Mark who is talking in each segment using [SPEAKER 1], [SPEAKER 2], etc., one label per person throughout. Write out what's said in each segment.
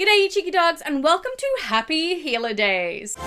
[SPEAKER 1] G'day, you cheeky dogs, and welcome to Happy Healer Days.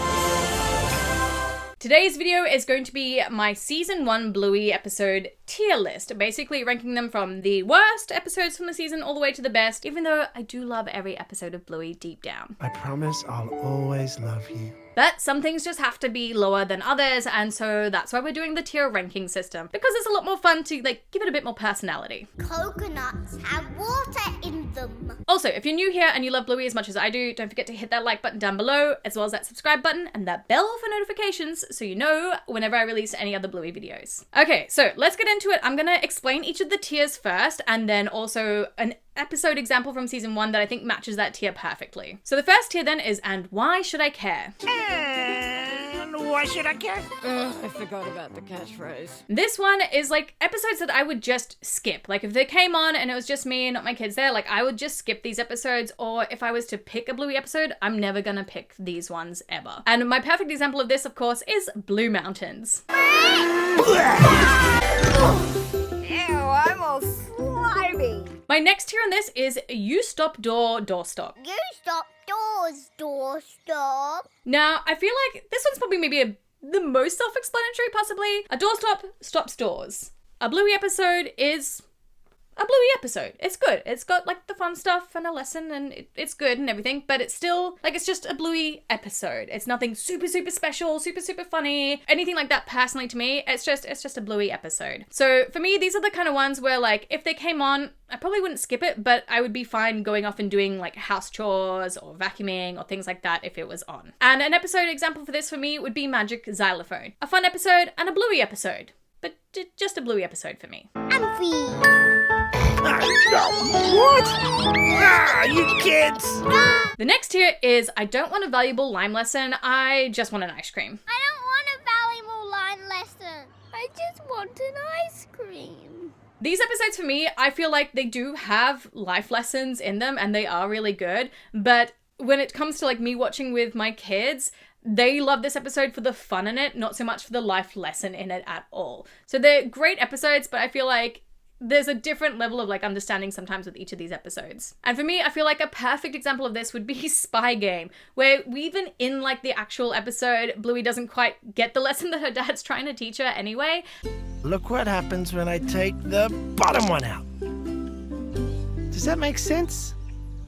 [SPEAKER 1] Today's video is going to be my Season 1 Bluey episode tier list, basically ranking them from the worst episodes from the season all the way to the best, even though I do love every episode of Bluey deep down.
[SPEAKER 2] I promise I'll always love you.
[SPEAKER 1] But some things just have to be lower than others, and so that's why we're doing the tier ranking system, because it's a lot more fun to give it a bit more personality.
[SPEAKER 3] Coconuts have water in them.
[SPEAKER 1] Also, if you're new here and you love Bluey as much as I do, don't forget to hit that like button down below, as well as that subscribe button and that bell for notifications so you know whenever I release any other Bluey videos. Okay, so let's get into it. I'm gonna explain each of the tiers first, and then also an episode example from season 1 that I think matches that tier perfectly. So the first tier then is, and why should I care?
[SPEAKER 2] And why should I care?
[SPEAKER 4] I forgot about the catchphrase.
[SPEAKER 1] This one is episodes that I would just skip. If they came on and it was just me and not my kids there, I would just skip these episodes, or if I was to pick a Bluey episode, I'm never gonna pick these ones ever. And my perfect example of this, of course, is Blue Mountains.
[SPEAKER 4] Ew, I'm all slimy.
[SPEAKER 1] My next tier on this is You Stop Door Stop.
[SPEAKER 3] You stop doors, door stop.
[SPEAKER 1] Now, I feel like this one's probably maybe the most self-explanatory, possibly. A doorstop stops doors. A Bluey episode is a Bluey episode. It's good. It's got the fun stuff and a lesson, and it's good and everything, but it's still it's just a Bluey episode. It's nothing super special, super funny, anything like that. Personally, to me, it's just a Bluey episode. So for me, these are the kind of ones where if they came on, I probably wouldn't skip it, but I would be fine going off and doing house chores or vacuuming or things like that if it was on. And an episode example for this for me would be Magic Xylophone. A fun episode and a Bluey episode, but just a Bluey episode for me.
[SPEAKER 3] Amphi.
[SPEAKER 2] What? You kids!
[SPEAKER 1] The next tier is, I don't want a valuable lime lesson, I just want an ice cream.
[SPEAKER 3] I don't want a valuable line lesson. I just want an ice cream.
[SPEAKER 1] These episodes for me, I feel like they do have life lessons in them and they are really good, but when it comes to me watching with my kids, they love this episode for the fun in it, not so much for the life lesson in it at all. So they're great episodes, but I feel there's a different level of understanding sometimes with each of these episodes. And for me, I feel a perfect example of this would be Spy Game, where even in the actual episode, Bluey doesn't quite get the lesson that her dad's trying to teach her anyway.
[SPEAKER 2] Look what happens when I take the bottom one out. Does that make sense?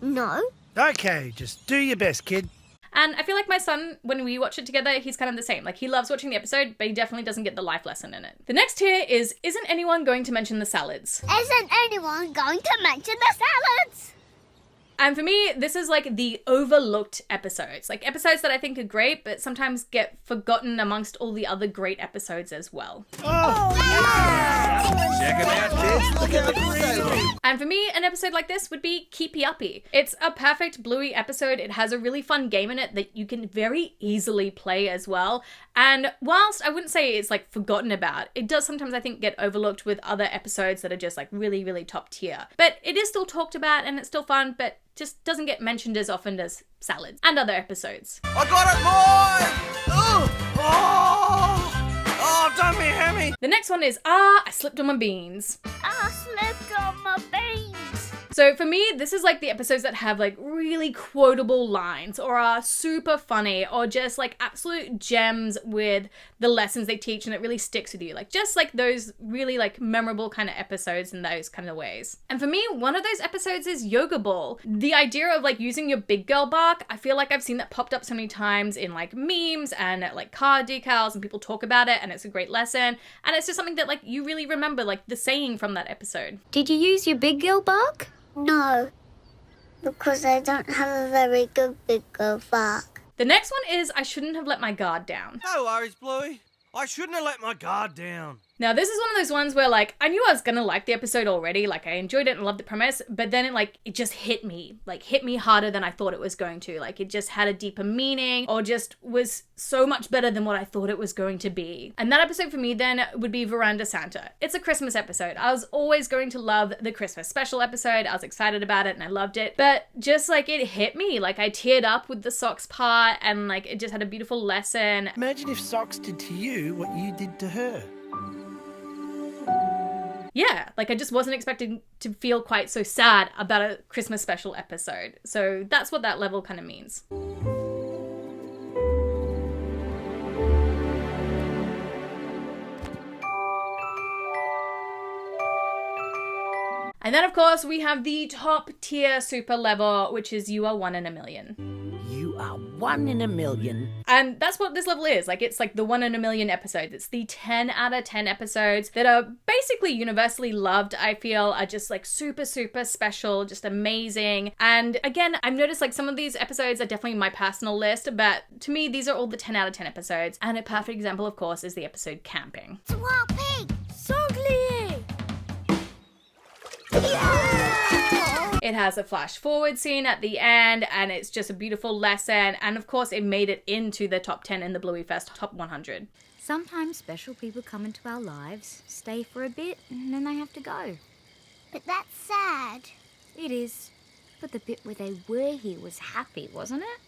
[SPEAKER 3] No.
[SPEAKER 2] Okay, just do your best, kid.
[SPEAKER 1] And I feel my son, when we watch it together, he's kind of the same. He loves watching the episode, but he definitely doesn't get the life lesson in it. The next tier is, isn't anyone going to mention the salads?
[SPEAKER 3] Isn't anyone going to mention the salads?
[SPEAKER 1] And for me, this is the overlooked episodes. Episodes that I think are great, but sometimes get forgotten amongst all the other great episodes as well.
[SPEAKER 2] Check it out, kids. Look at the greenery.
[SPEAKER 1] And for me, an episode like this would be Keepy Uppy. It's a perfect Bluey episode. It has a really fun game in it that you can very easily play as well. And whilst I wouldn't say it's forgotten about, it does sometimes, I think, get overlooked with other episodes that are just really top tier. But it is still talked about and it's still fun, but just doesn't get mentioned as often as salads and other episodes.
[SPEAKER 2] I got it, boy! Oh, don't be hammy.
[SPEAKER 1] The next one is, I slipped on my beans.
[SPEAKER 3] I slipped on my beans.
[SPEAKER 1] So for me, this is the episodes that have really quotable lines or are super funny or just absolute gems with the lessons they teach, and it really sticks with you. Just those really memorable kind of episodes in those kind of ways. And for me, one of those episodes is Yoga Ball. The idea of using your big girl bark, I feel I've seen that popped up so many times in memes and car decals, and people talk about it, and it's a great lesson. And it's just something that you really remember the saying from that episode.
[SPEAKER 4] Did you use your big girl bark?
[SPEAKER 3] No, because I don't have a very good big girl bark.
[SPEAKER 1] The next one is, I shouldn't have let my guard down.
[SPEAKER 5] No worries, Bluey. I shouldn't have let my guard down.
[SPEAKER 1] Now, this is one of those ones where, I knew I was gonna like the episode already, I enjoyed it and loved the premise, but then it just hit me, hit me harder than I thought it was going to. It just had a deeper meaning, or just was so much better than what I thought it was going to be. And that episode for me then would be Veranda Santa. It's a Christmas episode. I was always going to love the Christmas special episode. I was excited about it and I loved it, but just it hit me. I teared up with the socks part, and it just had a beautiful lesson.
[SPEAKER 2] Imagine if Socks did to you what you did to her.
[SPEAKER 1] yeah, like I just wasn't expecting to feel quite so sad about a Christmas special episode. So that's what that level kind of means. And then, of course, we have the top tier super level, which is You Are 1 in a Million.
[SPEAKER 2] You are 1 in a million.
[SPEAKER 1] And that's what this level is. Like, it's like the 1 in a million episodes. It's the 10 out of 10 episodes that are basically universally loved, I feel, are just like super, super special, just amazing. And again, I've noticed like some of these episodes are definitely my personal list, but to me, these are all the 10 out of 10 episodes. And a perfect example, of course, is the episode Camping.
[SPEAKER 3] It's a wild pig.
[SPEAKER 4] Sogly!
[SPEAKER 1] It has a flash forward scene at the end, and it's just a beautiful lesson. And of course, it made it into the top 10 in the Bluey Fest top 100.
[SPEAKER 4] Sometimes special people come into our lives, stay for a bit, and then they have to go.
[SPEAKER 3] But that's sad.
[SPEAKER 4] It is. But the bit where they were here was happy, wasn't it?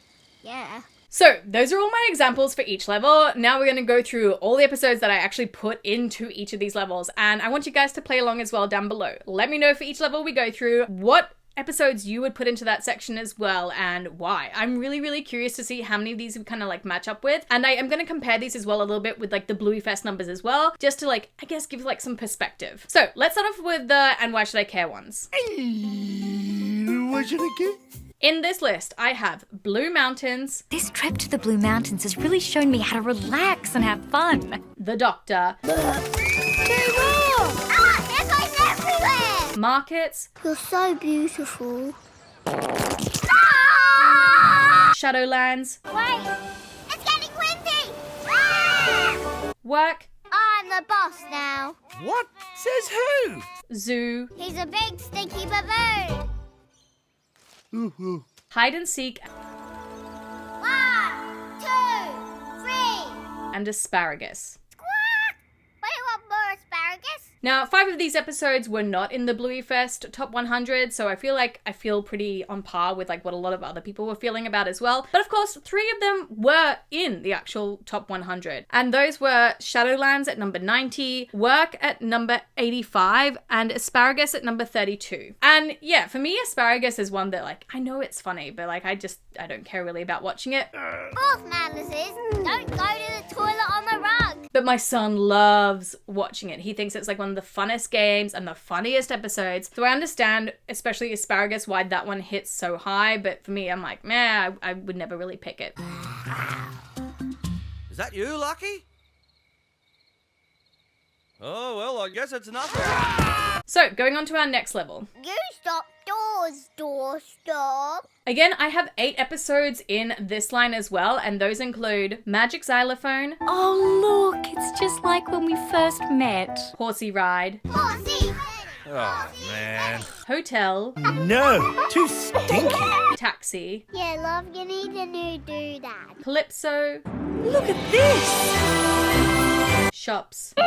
[SPEAKER 3] Yeah.
[SPEAKER 1] So those are all my examples for each level. Now we're going to go through all the episodes that I actually put into each of these levels. And I want you guys to play along as well down below. Let me know for each level we go through what episodes you would put into that section as well and why. I'm really, really curious to see how many of these we kind of like match up with. And I am going to compare these as well a little bit with like the Bluey Fest numbers as well, just to like, I guess, give like some perspective. So let's start off with the And Why Should I Care ones.
[SPEAKER 2] What should I get?
[SPEAKER 1] In this list, I have Blue Mountains,
[SPEAKER 4] This trip to the Blue Mountains has really shown me how to relax and have fun.
[SPEAKER 1] The Doctor,
[SPEAKER 3] Ah, there goes everywhere.
[SPEAKER 1] Markets,
[SPEAKER 3] You're so beautiful.
[SPEAKER 1] Shadowlands,
[SPEAKER 3] Wait, it's getting windy. Ah!
[SPEAKER 1] Work,
[SPEAKER 3] I'm the boss now.
[SPEAKER 2] What? Says who?
[SPEAKER 1] Zoo,
[SPEAKER 3] He's a big stinky baboon.
[SPEAKER 2] Ooh.
[SPEAKER 1] Hide and Seek,
[SPEAKER 3] 1, 2, 3.
[SPEAKER 1] and Asparagus.
[SPEAKER 3] Squawk! Wait, want more asparagus?
[SPEAKER 1] Now, 5 of these episodes were not in the Bluey Fest top 100, so I feel pretty on par with like what a lot of other people were feeling about as well. But of course, 3 of them were in the actual top 100. And those were Shadowlands at number 90, Work at number 85, and Asparagus at number 32. And yeah, for me, Asparagus is one that like, I know it's funny, but like I don't care really about watching it.
[SPEAKER 3] Fourth manners is don't go to the toilet on the rug.
[SPEAKER 1] But my son loves watching it. He thinks it's like one of the funnest games and the funniest episodes. So I understand, especially Asparagus, why that one hits so high. But for me, I'm like, meh, I would never really pick it.
[SPEAKER 5] Is that you, Lucky? Oh, well, I guess it's nothing.
[SPEAKER 1] So going on to our next level.
[SPEAKER 3] You stop doors, door stop.
[SPEAKER 1] Again, I have 8 episodes in this line as well. And those include Magic Xylophone,
[SPEAKER 4] Oh, look, it's just like when we first met.
[SPEAKER 1] Horsey Ride,
[SPEAKER 3] Horsey.
[SPEAKER 5] Oh, man.
[SPEAKER 1] Hotel,
[SPEAKER 2] No, too stinky.
[SPEAKER 1] Taxi,
[SPEAKER 3] Yeah, love, you need a new doodad.
[SPEAKER 1] Calypso,
[SPEAKER 4] Look at this!
[SPEAKER 1] Shops,
[SPEAKER 3] I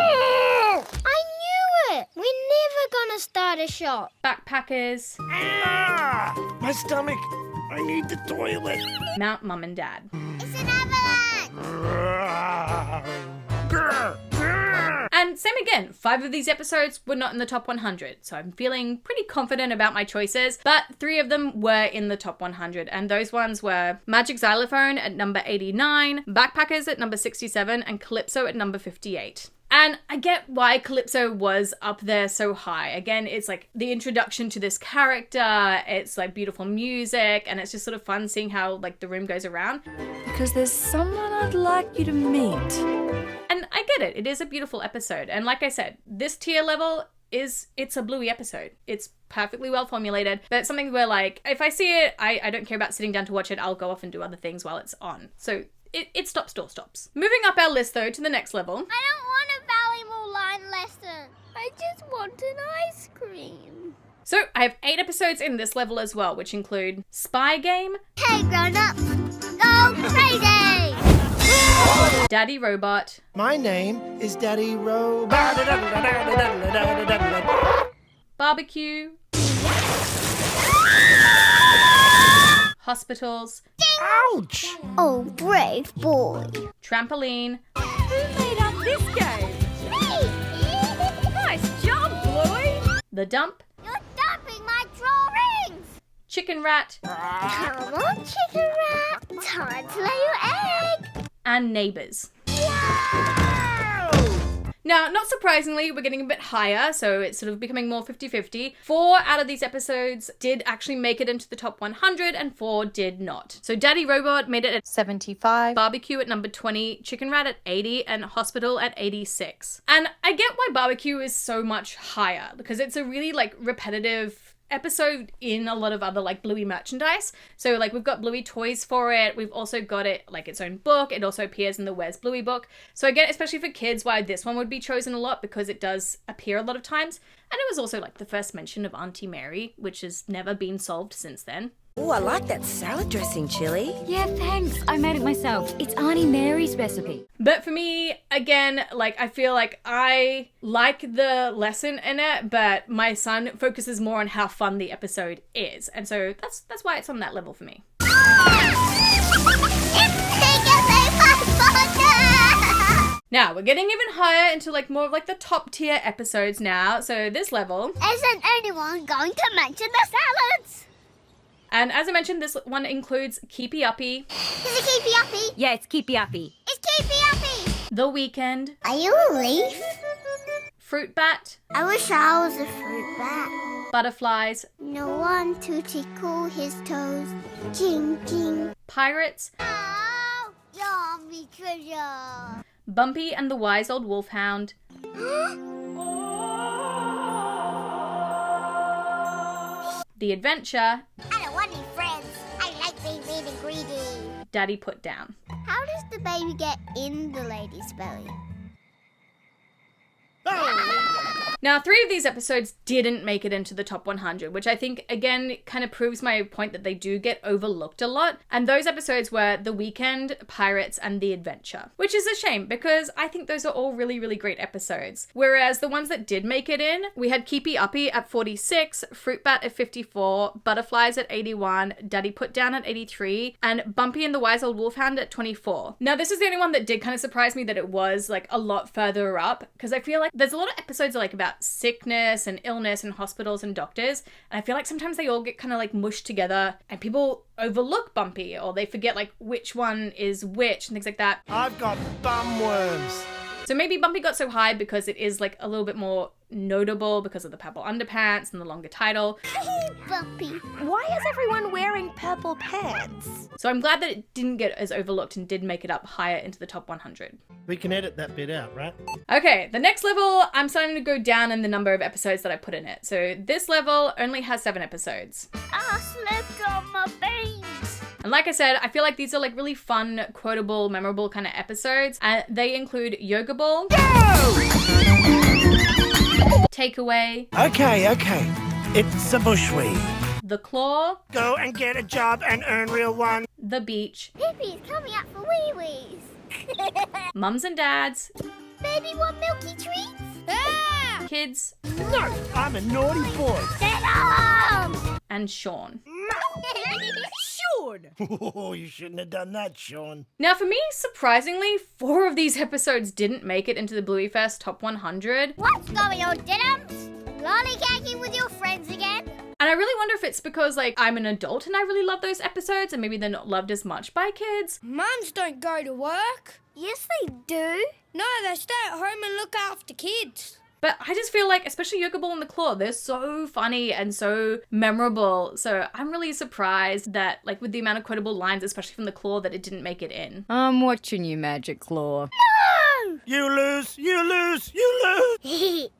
[SPEAKER 3] knew it. We're never gonna start a shop.
[SPEAKER 1] Backpackers,
[SPEAKER 2] Ah, my stomach. I need the toilet.
[SPEAKER 1] Mount Mum and Dad.
[SPEAKER 3] It's an avalanche.
[SPEAKER 1] And same again, 5 of these episodes were not in the top 100, so I'm feeling pretty confident about my choices, but 3 of them were in the top 100, and those ones were Magic Xylophone at number 89, Backpackers at number 67, and Calypso at number 58. And I get why Calypso was up there so high. Again, it's like the introduction to this character, it's like beautiful music, and it's just sort of fun seeing how like the room goes around.
[SPEAKER 4] Because there's someone I'd like you to meet.
[SPEAKER 1] And I get it. It is a beautiful episode. And like I said, this tier level it's a Bluey episode. It's perfectly well formulated, but it's something where like, if I see it, I don't care about sitting down to watch it. I'll go off and do other things while it's on. So it stops. Moving up our list though to the next level.
[SPEAKER 3] I don't want a volleyball line lesson. I just want an ice cream.
[SPEAKER 1] So I have 8 episodes in this level as well, which include Spy Game,
[SPEAKER 3] Hey, grown-ups, go crazy!
[SPEAKER 1] Daddy Robot,
[SPEAKER 2] My name is Daddy Robot.
[SPEAKER 1] Barbecue, Hospitals,
[SPEAKER 2] Ouch!
[SPEAKER 3] Oh, brave boy.
[SPEAKER 1] Trampoline,
[SPEAKER 4] Who made up this game?
[SPEAKER 3] Me!
[SPEAKER 4] Nice job, Bluey!
[SPEAKER 1] The Dump,
[SPEAKER 3] You're dumping my drawings!
[SPEAKER 1] Chicken Rat,
[SPEAKER 3] Come on, chicken rat. Time to lay your egg.
[SPEAKER 1] and Neighbours.
[SPEAKER 3] Wow!
[SPEAKER 1] Now, not surprisingly, we're getting a bit higher, so it's sort of becoming more 50-50. 4 out of these episodes did actually make it into the top 100, and 4 did not. So Daddy Robot made it at 75, Barbecue at number 20, Chicken Rat at 80, and Hospital at 86. And I get why Barbecue is so much higher, because it's a really, like, repetitive episode in a lot of other like Bluey merchandise. So like we've got Bluey toys for it. We've also got it like its own book. It also appears in the Where's Bluey book. So I get, especially for kids, why this one would be chosen a lot, because it does appear a lot of times. And it was also like the first mention of Auntie Mary, which has never been solved since then.
[SPEAKER 6] Oh, I like that salad dressing, Chili.
[SPEAKER 4] Yeah, thanks. I made it myself. It's Auntie Mary's recipe.
[SPEAKER 1] But for me, again, like I feel like I like the lesson in it, but my son focuses more on how fun the episode is. And so that's why it's on that level for me. Now, we're getting even higher into like more of like the top tier episodes now. So this level.
[SPEAKER 3] Isn't anyone going to mention the salads?
[SPEAKER 1] And as I mentioned, this one includes Keepy Uppy,
[SPEAKER 3] Is it Keepy Uppy?
[SPEAKER 4] Yeah, it's Keepy Uppy.
[SPEAKER 3] It's Keepy Uppy!
[SPEAKER 1] The Weekend,
[SPEAKER 3] Are you a leaf?
[SPEAKER 1] Fruit Bat,
[SPEAKER 3] I wish I was a fruit bat.
[SPEAKER 1] Butterflies,
[SPEAKER 3] No one to tickle his toes. Ching, ching.
[SPEAKER 1] Pirates,
[SPEAKER 3] Oh, yummy treasure.
[SPEAKER 1] Bumpy and the Wise Old Wolfhound, The Adventure,
[SPEAKER 3] I don't want any friends. I like being really greedy.
[SPEAKER 1] Daddy Put Down.
[SPEAKER 3] How does the baby get in the lady's belly?
[SPEAKER 1] Now, 3 of these episodes didn't make it into the top 100, which I think, again, kind of proves my point that they do get overlooked a lot. And those episodes were The Weekend, Pirates, and The Adventure, which is a shame because I think those are all really, really great episodes. Whereas the ones that did make it in, we had Keepy Uppy at 46, Fruit Bat at 54, Butterflies at 81, Daddy Put Down at 83, and Bumpy and the Wise Old Wolfhound at 24. Now, this is the only one that did kind of surprise me that it was like a lot further up, because I feel like there's a lot of episodes like about sickness and illness and hospitals and doctors, and I feel like sometimes they all get kind of like mushed together and people overlook Bumpy or they forget like which one is which and things like that.
[SPEAKER 2] I've got bum worms.
[SPEAKER 1] So maybe Bumpy got so high because it is like a little bit more notable because of the purple underpants and the longer title.
[SPEAKER 3] Bumpy.
[SPEAKER 6] Why is everyone wearing purple pants?
[SPEAKER 1] So I'm glad that it didn't get as overlooked and did make it up higher into the top 100.
[SPEAKER 2] We can edit that bit out, right?
[SPEAKER 1] Okay, the next level, I'm starting to go down in the number of episodes that I put in it. So this level only has 7 episodes.
[SPEAKER 3] I slipped on my beans.
[SPEAKER 1] And like I said, I feel like these are like really fun, quotable, memorable kind of episodes. And they include Yoga Ball, Takeaway,
[SPEAKER 2] Okay. It's a bushweed.
[SPEAKER 1] The Claw,
[SPEAKER 2] Go and get a job and earn real one.
[SPEAKER 1] The Beach,
[SPEAKER 3] Pippi's coming up for wee-wees.
[SPEAKER 1] Mums and Dads,
[SPEAKER 3] Baby want milky treats? Ah!
[SPEAKER 1] Kids,
[SPEAKER 2] No, I'm a naughty boy.
[SPEAKER 3] Get on!
[SPEAKER 1] and Sean.
[SPEAKER 6] Sean!
[SPEAKER 2] Oh, you shouldn't have done that, Sean.
[SPEAKER 1] Now for me, surprisingly, 4 of these episodes didn't make it into the Bluey Fest top 100.
[SPEAKER 3] What's going on, Diddums? Lollygagging with your friends again?
[SPEAKER 1] And I really wonder if it's because, like, I'm an adult and I really love those episodes and maybe they're not loved as much by kids.
[SPEAKER 7] Mums don't go to work.
[SPEAKER 3] Yes, they do.
[SPEAKER 7] No, they stay at home and look after kids.
[SPEAKER 1] But I just feel like, especially Yoga Ball and the Claw, they're so funny and so memorable. So I'm really surprised that, like, with the amount of quotable lines, especially from the Claw, that it didn't make it in.
[SPEAKER 4] I'm watching you, Magic Claw.
[SPEAKER 2] You lose, you lose, you lose.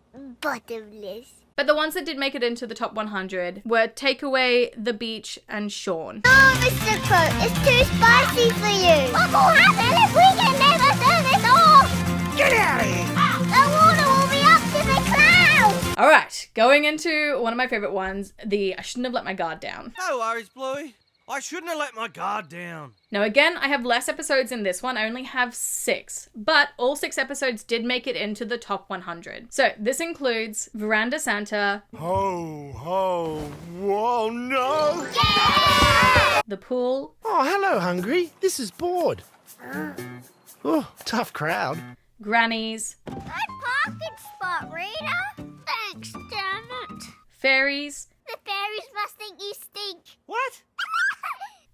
[SPEAKER 3] Bottomless.
[SPEAKER 1] But the ones that did make it into the top 100 were Takeaway, The Beach, and Sean.
[SPEAKER 3] Oh, Mr. Crow, it's too spicy for you. What will happen if we can never turn this off?
[SPEAKER 2] Get out of here.
[SPEAKER 3] The water will be up to the clouds.
[SPEAKER 1] All right, going into one of my favorite ones, the I Shouldn't Have Let My Guard Down.
[SPEAKER 5] No worries, Bluey. I shouldn't have let my guard down.
[SPEAKER 1] Now again, I have less episodes in this one. I only have 6, but all 6 episodes did make it into the top 100. So this includes Veranda Santa,
[SPEAKER 2] Ho, ho, whoa, no.
[SPEAKER 1] The Pool,
[SPEAKER 2] Oh, hello, Hungry. This is Bored. Oh, tough crowd.
[SPEAKER 1] Grannies,
[SPEAKER 3] Good parking spot, Rita. Thanks, damn it.
[SPEAKER 1] Fairies,
[SPEAKER 3] The fairies must think you stink.
[SPEAKER 5] What?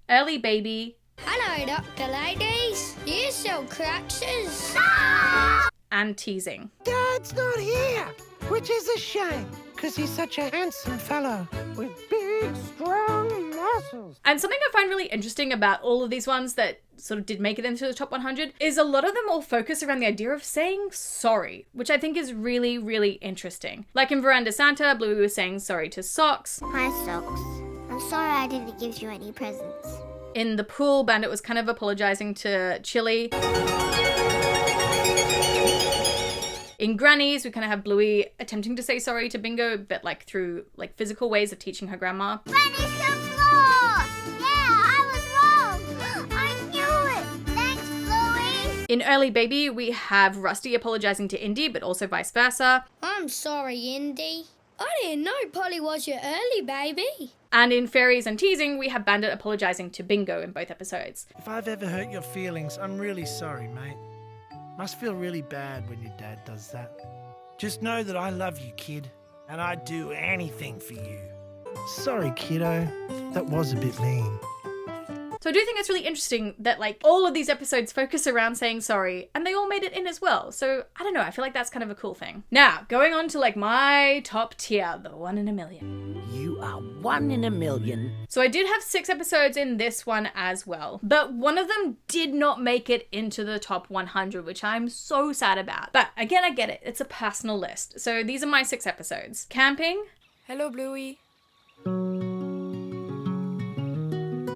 [SPEAKER 1] Early Baby,
[SPEAKER 7] Hello, Dr. Ladies. Do you sell crackers?
[SPEAKER 1] and Teasing.
[SPEAKER 2] Dad's not here, which is a shame, because he's such a handsome fellow with big, strong muscles.
[SPEAKER 1] And something I find really interesting about all of these ones that sort of did make it into the top 100 is a lot of them all focus around the idea of saying sorry, which I think is really, really interesting. Like in Veranda Santa, Bluey was saying sorry to Socks.
[SPEAKER 3] Hi, Socks. I'm sorry I didn't give you any presents.
[SPEAKER 1] In The Pool, Bandit was kind of apologizing to Chili. In Grannies, we kind of have Bluey attempting to say sorry to Bingo, but like through like physical ways of teaching her grandma.
[SPEAKER 3] Granny's come floor! Yeah, I was wrong! I knew it! Thanks, Bluey!
[SPEAKER 1] In Early Baby, we have Rusty apologizing to Indy, but also vice versa.
[SPEAKER 7] I'm sorry, Indy. I didn't know Polly was your early baby.
[SPEAKER 1] And in Fairies and Teasing, we have Bandit apologizing to Bingo in both episodes.
[SPEAKER 2] If I've ever hurt your feelings, I'm really sorry, mate. Must feel really bad when your dad does that. Just know that I love you, kid, and I'd do anything for you. Sorry, kiddo. That was a bit mean.
[SPEAKER 1] So I do think it's really interesting that like all of these episodes focus around saying sorry and they all made it in as well. So I don't know, I feel like that's kind of a cool thing. Now, going on to like my top tier, the 1 in a million.
[SPEAKER 8] You are 1 in a million.
[SPEAKER 1] So I did have 6 episodes in this one as well, but one of them did not make it into the top 100, which I'm so sad about. But again, I get it. It's a personal list. So these are my 6 episodes. Camping.
[SPEAKER 6] Hello, Bluey.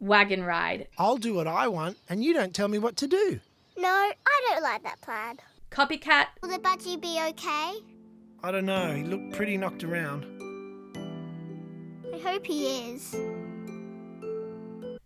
[SPEAKER 1] Wagon Ride.
[SPEAKER 2] I'll do what I want, and you don't tell me what to do.
[SPEAKER 3] No, I don't like that plan.
[SPEAKER 1] Copycat.
[SPEAKER 3] Will the budgie be okay?
[SPEAKER 2] I don't know. He looked pretty knocked around.
[SPEAKER 3] I hope he is.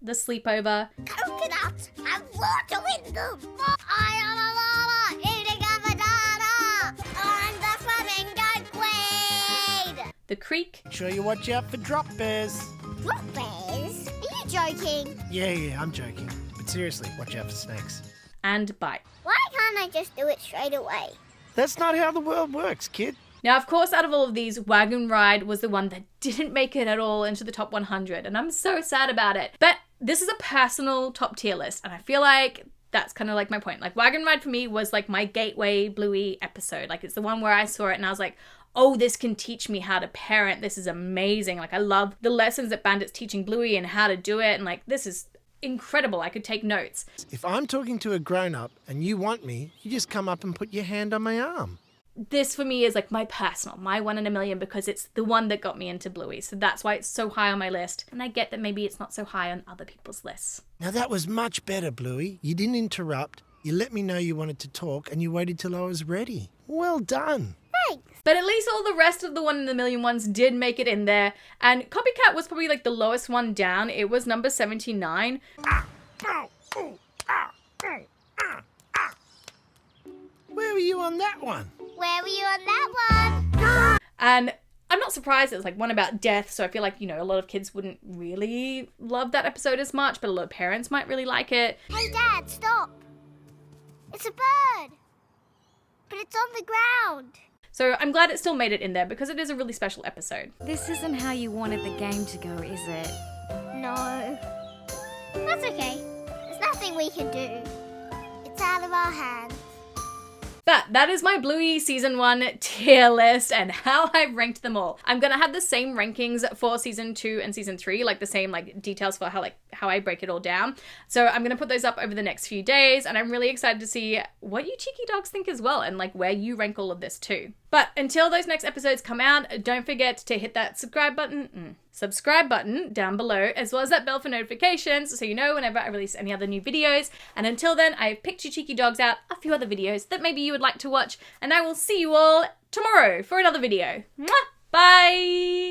[SPEAKER 1] The Sleepover.
[SPEAKER 3] Coconuts have water in them. I am a llama eating a banana. I'm the flamingo queen.
[SPEAKER 1] The Creek.
[SPEAKER 2] Sure you watch out for drop bears.
[SPEAKER 3] Drop bears? Are you joking?
[SPEAKER 2] Yeah, I'm joking. But seriously, watch out for snakes.
[SPEAKER 1] And Bite.
[SPEAKER 3] Why can't I just do it straight away?
[SPEAKER 2] That's not how the world works, kid.
[SPEAKER 1] Now, of course, out of all of these, Wagon Ride was the one that didn't make it at all into the top 100, and I'm so sad about it. But this is a personal top tier list, and I feel like that's kind of like my point. Like, Wagon Ride for me was like my gateway Bluey episode. Like, it's the one where I saw it and I was like, oh, this can teach me how to parent. This is amazing. Like, I love the lessons that Bandit's teaching Bluey and how to do it, and like, this is incredible. I could take notes.
[SPEAKER 2] If I'm talking to a grown-up and you want me, you just come up and put your hand on my arm.
[SPEAKER 1] This for me is like my personal, my 1 in a million, because it's the one that got me into Bluey. So that's why it's so high on my list. And I get that maybe it's not so high on other people's lists.
[SPEAKER 2] Now that was much better, Bluey. You didn't interrupt. You let me know you wanted to talk and you waited till I was ready. Well done.
[SPEAKER 3] Thanks.
[SPEAKER 1] But at least all the rest of the 1 in a million ones did make it in there. And Copycat was probably like the lowest one down. It was number 79.
[SPEAKER 2] Where were you on that one?
[SPEAKER 3] Where were you on that one?
[SPEAKER 1] And I'm not surprised. It was like one about death. So I feel like, you know, a lot of kids wouldn't really love that episode as much, but a lot of parents might really like it.
[SPEAKER 3] Hey, Dad, stop. It's a bird. But it's on the ground.
[SPEAKER 1] So I'm glad it still made it in there because it is a really special episode.
[SPEAKER 4] This isn't how you wanted the game to go, is it?
[SPEAKER 3] No. That's okay. There's nothing we can do. It's out of our hands.
[SPEAKER 1] But that is my Bluey Season 1 tier list and how I've ranked them all. I'm gonna have the same rankings for Season 2 and Season 3, like the same like details for how I break it all down. So I'm gonna put those up over the next few days, and I'm really excited to see what you cheeky dogs think as well, and like where you rank all of this too. But until those next episodes come out, don't forget to hit that subscribe button down below, as well as that bell for notifications so you know whenever I release any other new videos. And until then, I've picked your cheeky dogs out a few other videos that maybe you would like to watch, and I will see you all tomorrow for another video. Mwah! Bye!